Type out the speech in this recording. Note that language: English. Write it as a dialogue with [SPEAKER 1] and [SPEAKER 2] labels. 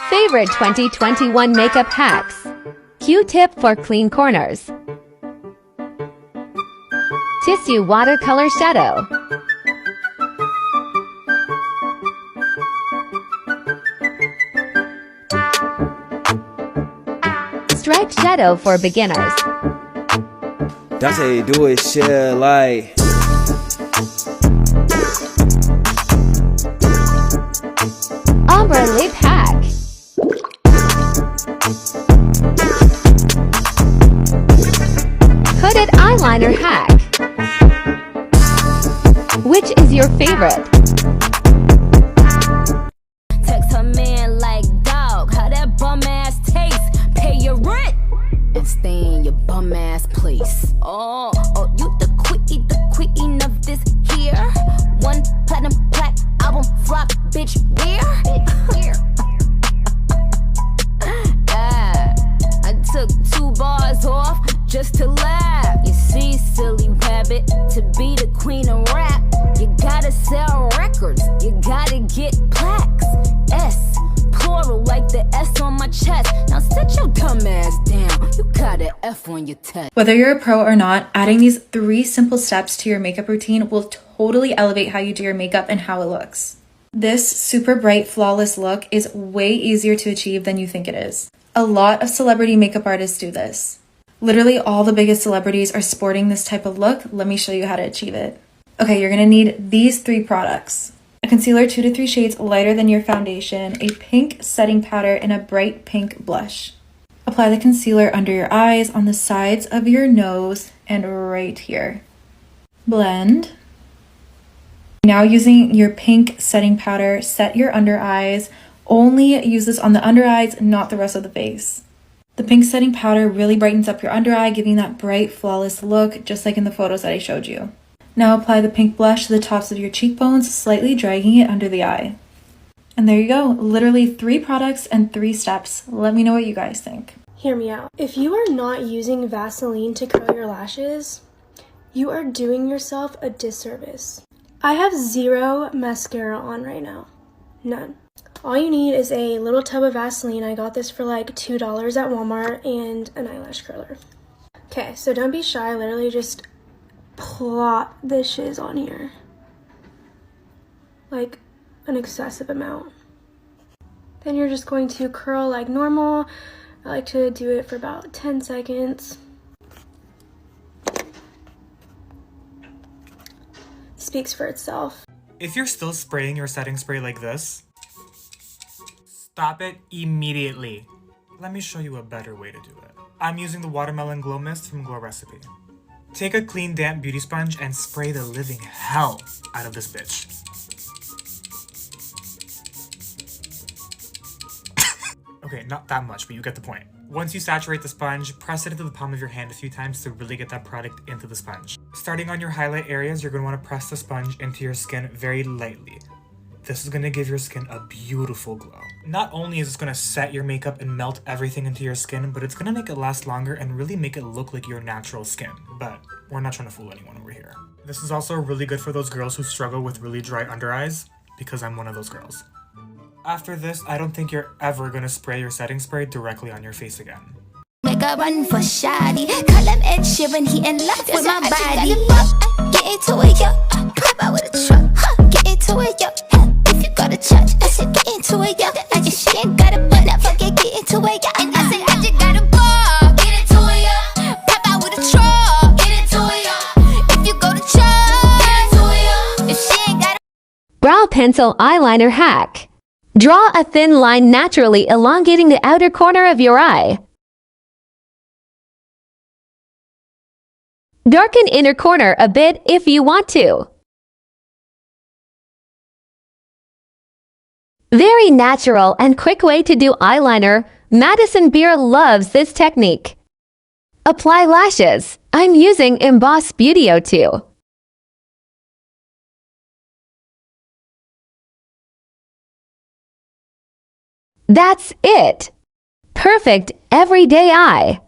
[SPEAKER 1] Favorite 2021 makeup hacks. Q-tip for clean corners. Tissue watercolor shadow. Striped shadow for beginners.
[SPEAKER 2] Dante do his shit like
[SPEAKER 1] Ombre lip hack. Hooded eyeliner hack. Which is your favorite?
[SPEAKER 3] Text her man like, dog, how that bum ass taste? Pay your rent and stay in your bum ass place. Oh, you the queen of this here. One platinum plaque album flop, bitch, where? Yeah, I took 2 bars off just to laugh. You see, silly rabbit, to be the queen of rap, you gotta sell records, you gotta get plaques. S, plural like the S on my chest. Now sit your dumb ass down, you got an F on your test.
[SPEAKER 4] Whether you're a pro or not, adding these 3 simple steps to your makeup routine will totally elevate how you do your makeup and how it looks. This super bright, flawless look is way easier to achieve than you think it is. A lot of celebrity makeup artists do this. Literally all the biggest celebrities are sporting this type of look. Let me show you how to achieve it. Okay, you're gonna need these 3 products. A concealer 2 to 3 shades lighter than your foundation, a pink setting powder, and a bright pink blush. Apply the concealer under your eyes, on the sides of your nose, and right here. Blend. Now using your pink setting powder, set your under eyes. Only use this on the under eyes, not the rest of the face. The pink setting powder really brightens up your under eye, giving that bright, flawless look, just like in the photos that I showed you. Now apply the pink blush to the tops of your cheekbones, slightly dragging it under the eye. And there you go, literally 3 products and 3 steps. Let me know what you guys think.
[SPEAKER 5] Hear me out. If you are not using Vaseline to curl your lashes, you are doing yourself a disservice. I have 0 mascara on right now. None. All you need is a little tub of Vaseline. I got this for like $2 at Walmart, and an eyelash curler. Okay, so don't be shy. Literally just plop this shiz on here. Like an excessive amount. Then you're just going to curl like normal. I like to do it for about 10 seconds. Speaks for itself.
[SPEAKER 6] If you're still spraying your setting spray like this, stop it immediately. Let me show you a better way to do it. I'm using the Watermelon Glow Mist from Glow Recipe. Take a clean, damp beauty sponge and spray the living hell out of this bitch. Okay, not that much, but you get the point. Once you saturate the sponge, press it into the palm of your hand a few times to really get that product into the sponge. Starting on your highlight areas, you're going to want to press the sponge into your skin very lightly. This is going to give your skin a beautiful glow. Not only is this going to set your makeup and melt everything into your skin, but it's going to make it last longer and really make it look like your natural skin. But we're not trying to fool anyone over here. This is also really good for those girls who struggle with really dry under eyes, because I'm one of those girls. After this, I don't think you're ever going to spray your setting spray directly on your face again.
[SPEAKER 3] Make a run for shoddy. Call him Ed Sheeran, he in love with my body. Get into it, yo. Pop out with a truck. Get into it, yo. If you go to church, I said get into it, yo. I just she ain't got a butt, I forget get into it, yo. And I said I just got a ball. Get into it, yo. Pop out with a truck. Get into it, yo. If you go to church, get into it, yo. If she ain't got a
[SPEAKER 1] Brow pencil eyeliner hack. Draw a thin line naturally, elongating the outer corner of your eye. Darken inner corner a bit if you want to. Very natural and quick way to do eyeliner. Madison Beer loves this technique. Apply lashes. I'm using Emboss Beauty 02. That's it. Perfect everyday eye.